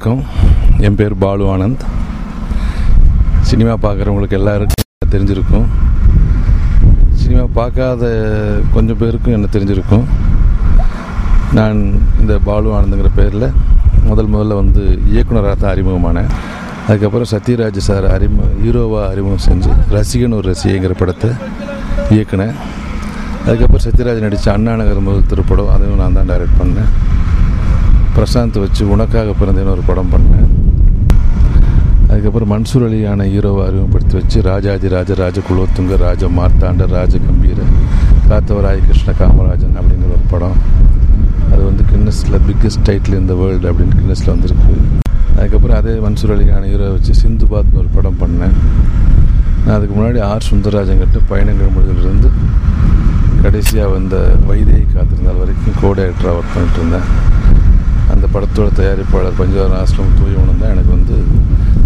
வணக்கம். என் பேர் பாலு ஆனந்த். சினிமா பார்க்குறவங்களுக்கு எல்லாருக்கும் தெரிஞ்சிருக்கும். சினிமா பார்க்காத கொஞ்சம் பேருக்கும் என்ன தெரிஞ்சிருக்கும். நான் இந்த பாலு ஆனந்துங்கிற பேரில் முதல்ல இயக்குனராக தான் அறிமுகமானேன். அதுக்கப்புறம் சத்யராஜ் சார் ஹீரோவாக அறிமுகம் செஞ்சு ரசிகன் ஒரு ரசிகைங்கிற படத்தை இயக்குனேன். அதுக்கப்புறம் சத்யராஜ் நடித்த அண்ணா நகர் முதல் திரைப்படம், அதுவும் நான் தான் டைரக்ட் பண்ணேன். பிரசாந்த் வச்சு உனக்காக பிறந்தேன்னு ஒரு படம் பண்ணேன். அதுக்கப்புறம் மன்சூர் அலியான ஹீரோவை அறிமுகப்படுத்தி வச்சு ராஜாதி ராஜ குலோத்துங்க ராஜ மார்த்தாண்ட ராஜ கம்பீர காத்தவராய் கிருஷ்ண காமராஜன் அப்படிங்கிற ஒரு படம். அது கின்னஸில் பிக்கஸ்ட் டைட்டில் இந்த வேர்ல்டு அப்படின்னு கின்னஸில் வந்திருக்கு. அதுக்கப்புறம் அதே மன்சூர் அலியான ஹீரோவை வச்சு சிந்துபாத்னு ஒரு படம் பண்ணேன். நான் அதுக்கு முன்னாடி சுந்தரராஜன்கிட்ட பயணங்கள் முடிதலிருந்து கடைசியாக வந்த வைதேகி காத்திருந்தால் வரைக்கும் கோடைரக்டராக ஒர்க் பண்ணிட்டு இருந்தேன். அந்த படத்தோட தயாரிப்பாளர் பஞ்சவரண ஆசிரம் தூயவனும் தான் எனக்கு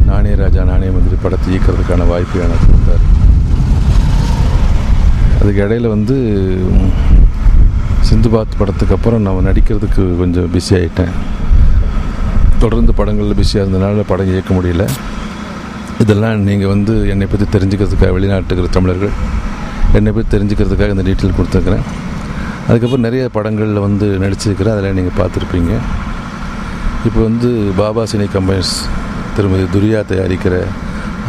நானே ராஜா நானே மந்திரி படத்தை இயக்கிறதுக்கான வாய்ப்பு எனக்கு கொடுத்தார். அதுக்கு இடையில் சிந்துபாத் படத்துக்கு அப்புறம் நான் நடிக்கிறதுக்கு கொஞ்சம் பிஸி ஆகிட்டேன். தொடர்ந்து படங்களில் பிஸியாக இருந்ததுனால படம் இயக்க முடியல. இதெல்லாம் நீங்கள் என்னை பற்றி தெரிஞ்சுக்கிறதுக்காக, வெளிநாட்டுக்கிற தமிழர்கள் என்னை பற்றி தெரிஞ்சுக்கிறதுக்காக இந்த டீட்டெயில் கொடுத்துருக்குறேன். அதுக்கப்புறம் நிறைய படங்களில் நடிச்சிருக்கிறேன். அதெல்லாம் நீங்கள் பார்த்துருப்பீங்க. இப்போ பாபா சினி கம்பெனிஸ் திருமதி துரியா தயாரிக்கிற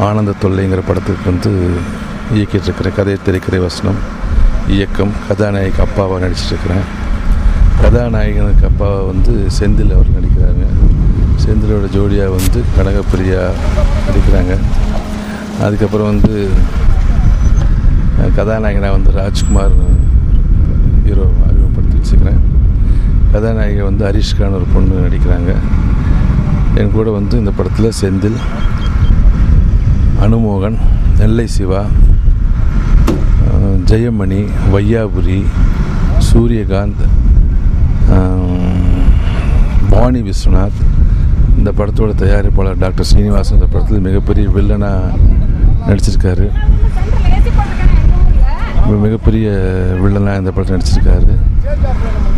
ஆனந்த தொல்லைங்கிற படத்துக்கு இயக்கிட்டுருக்கிறேன். கதை, திரைக்கதை, வசனம், இயக்கம், கதாநாயகி அப்பாவாக நடிச்சிட்ருக்கிறேன். கதாநாயகனுக்கு அப்பாவை செந்தில் அவர் நடிக்கிறாங்க. செந்திலோட ஜோடியாக கனகப்பிரியா நடிக்கிறாங்க. அதுக்கப்புறம் கதாநாயகனாக ராஜ்குமார் ஹீரோ அறிமுகப்படுத்தி வச்சுக்கிறேன். கதாநாயகி ஹரிஷ்கான் ஒரு பொண்ணு நடிக்கிறாங்க. என் கூட இந்த படத்தில் செந்தில், அனுமோகன், நெல்லை சிவா, ஜெயமணி, வையாபுரி, சூரியகாந்த், வாணி விஸ்வநாத், இந்த படத்தோட தயாரிப்பாளர் டாக்டர் ஸ்ரீனிவாசன் இந்த படத்தில் மிகப்பெரிய வில்லனாக நடிச்சிருக்காரு. மிகப்பெரிய வில்லனாக இந்த படத்தில் நடிச்சிருக்காரு.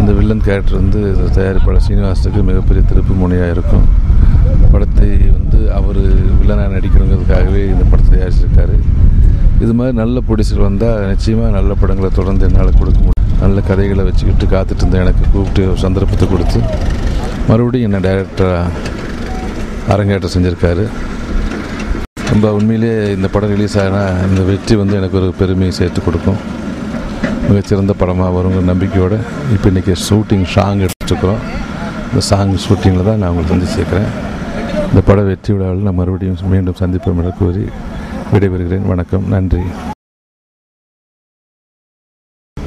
இந்த வில்லன் கேரக்டர் தயாரிப்பாளர் ஸ்ரீனிவாசனுக்கு மிகப்பெரிய திருப்பு முனையாக இருக்கும். படத்தை அவர் வில்லனாக நடிக்கணுங்கிறதுக்காகவே இந்த படத்தை தயாரிச்சிருக்காரு. இது மாதிரி நல்ல ப்ரொடியூசர் வந்தால் நிச்சயமாக நல்ல படங்களை தொடர்ந்து என்னால் கொடுக்க முடியும். நல்ல கதைகளை வச்சுக்கிட்டு காத்துட்டு இருந்தேன். எனக்கு கூப்பிட்டு ஒரு சந்தர்ப்பத்தை கொடுத்து மறுபடியும் என்னை டைரக்டராக அரங்கேற்றம் செஞ்சுருக்காரு. ரொம்ப உண்மையிலே இந்த படம் ரிலீஸ் ஆனால் இந்த வெற்றி எனக்கு ஒரு பெருமையை சேர்த்து கொடுக்கும். மிகச்சிறந்த படமாக வருங்கிற நம்பிக்கையோடு இப்போ இன்றைக்கி ஷூட்டிங் சாங் எடுத்துருக்குறோம். இந்த சாங் ஷூட்டிங்கில் தான் நான் உங்களுக்கு சேர்க்குறேன். இந்த பட வெற்றி விழாவில் நான் மறுபடியும் மீண்டும் சந்திப்போம் என கூறி விடைபெறுகிறேன். வணக்கம், நன்றி.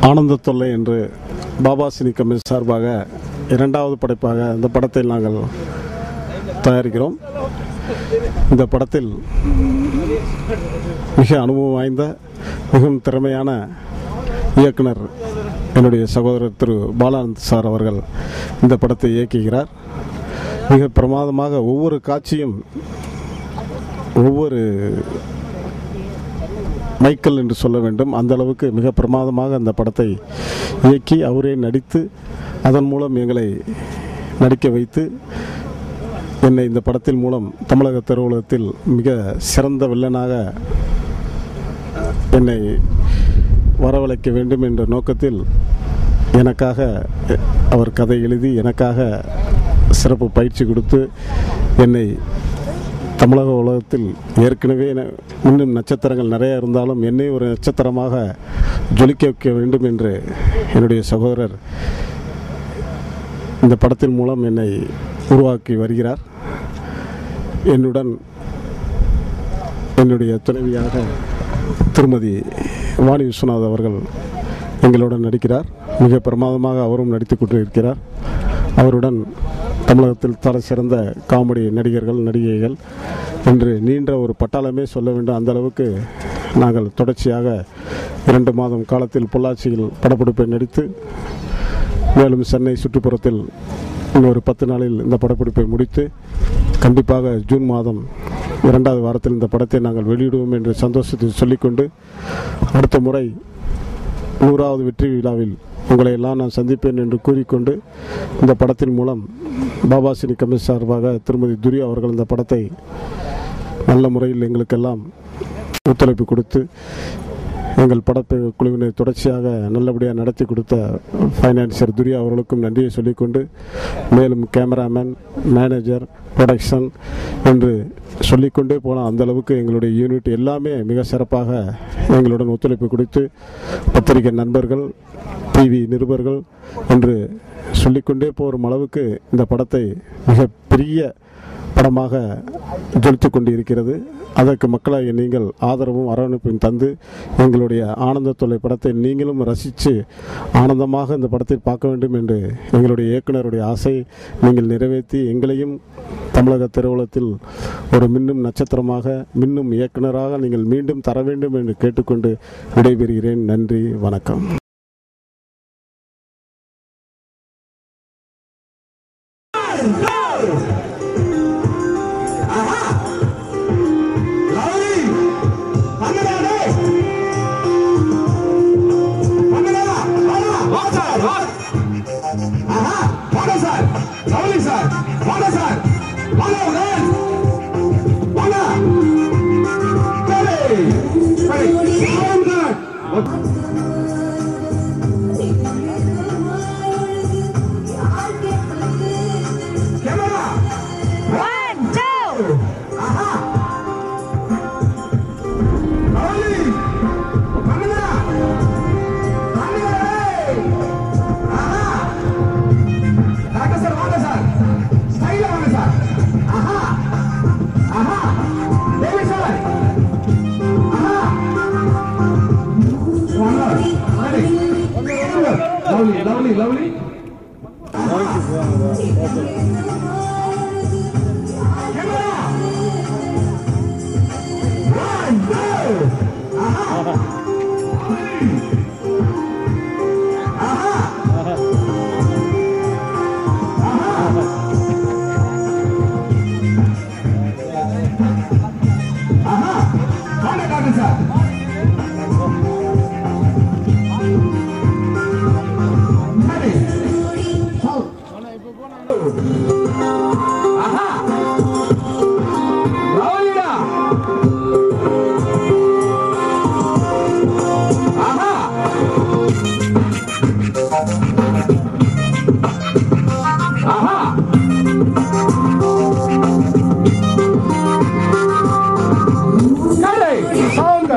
ஆனந்த தொல்லை என்று பாபா சினி கம்பெனி சார்பாக இரண்டாவது படைப்பாக இந்த படத்தை நாங்கள் தயாரிக்கிறோம். இந்த படத்தில் மிக அனுபவம் வாய்ந்த மிகவும் திறமையான இயக்குனர் என்னுடைய சகோதரர் திரு பாலானந்த் சார் அவர்கள் இந்த படத்தை இயக்குகிறார். மிக பிரமாதமாக ஒவ்வொரு காட்சியும் ஒவ்வொரு மைக்கேல் என்று சொல்ல வேண்டும், அந்த அளவுக்கு மிக பிரமாதமாக அந்த படத்தை இயக்கி அவரே நடித்து அதன் மூலம் எங்களை நடிக்க வைத்து என்னை இந்த படத்தின் மூலம் தமிழக திரையுலகத்தில் மிக சிறந்த வில்லனாக என்னை வரவழைக்க வேண்டும் என்ற நோக்கத்தில் எனக்காக அவர் கதை எழுதி எனக்காக சிறப்பு பயிற்சி கொடுத்து என்னை தமிழக உலகத்தில் ஏற்கனவே இன்னும் நட்சத்திரங்கள் நிறைய இருந்தாலும் என்னை ஒரு நட்சத்திரமாக ஜொலிக்க வைக்க வேண்டும் என்று என்னுடைய சகோதரர் இந்த படத்தின் மூலம் என்னை உருவாக்கி வருகிறார். என்னுடன் என்னுடைய துணைவியாக திருமதி வாணி விஸ்வநாத் அவர்கள் எங்களுடன் நடிக்கிறார். மிக பிரமாதமாக அவரும் நடித்து கொண்டிருக்கிறார். அவருடன் தமிழகத்தில் தலை சிறந்த காமெடி நடிகர்கள், நடிகைகள் என்று நீண்ட ஒரு பட்டாளமே சொல்ல வேண்டும். அந்த அளவுக்கு நாங்கள் தொடர்ச்சியாக 2 மாதம் காலத்தில் பொள்ளாச்சியில் படப்பிடிப்பை நடித்து மேலும் சென்னை சுற்றுப்புறத்தில் இன்னொரு 10 நாளில் இந்த படப்பிடிப்பை முடித்து கண்டிப்பாக ஜூன் மாதம் 2வது வாரத்தில் இந்த படத்தை நாங்கள் வெளியிடுவோம் என்று சந்தோஷத்தை சொல்லிக்கொண்டு அடுத்த முறை 100வது வெற்றி விழாவில் உங்களை எல்லாம் நான் சந்திப்பேன் என்று கூறிக்கொண்டு இந்த படத்தின் மூலம் பாபா சினி கமிஷன் சார்பாக திருமதி துரி அவர்கள் இந்த படத்தை நல்ல முறையில் எங்களுக்கெல்லாம் ஒத்துழைப்பு கொடுத்து எங்கள் படக்குழுவினை தொடர்ச்சியாக நல்லபடியாக நடத்தி கொடுத்த ஃபைனான்சியர் துரி அவர்களுக்கும் நன்றியை சொல்லிக்கொண்டு, மேலும் கேமராமேன், மேனேஜர், ப்ரொடக்ஷன் என்று சொல்லிக்கொண்டே போனால் அந்தளவுக்கு எங்களுடைய யூனிட் எல்லாமே மிக சிறப்பாக எங்களுடன் ஒத்துழைப்பு கொடுத்து, பத்திரிகை நண்பர்கள், டிவி நிருபர்கள் என்று சொல்லிக்கொண்டே போகும் அளவுக்கு இந்த படத்தை மிக பெரிய படமாக ஜொலித்து கொண்டு இருக்கிறது. அதற்கு மக்களாகிய நீங்கள் ஆதரவும் அரவணைப்பையும் தந்து எங்களுடைய ஆனந்த தொலை படத்தை நீங்களும் ரசித்து ஆனந்தமாக இந்த படத்தை பார்க்க வேண்டும் என்று எங்களுடைய இயக்குனருடைய ஆசை நீங்கள் நிறைவேற்றி எங்களையும் தமிழக திரையுலகத்தில் ஒரு மின்னும் நட்சத்திரமாக, மின்னும் இயக்குனராக நீங்கள் மீண்டும் தர வேண்டும் என்று கேட்டுக்கொண்டு விடைபெறுகிறேன். நன்றி, வணக்கம். Lovely. Sound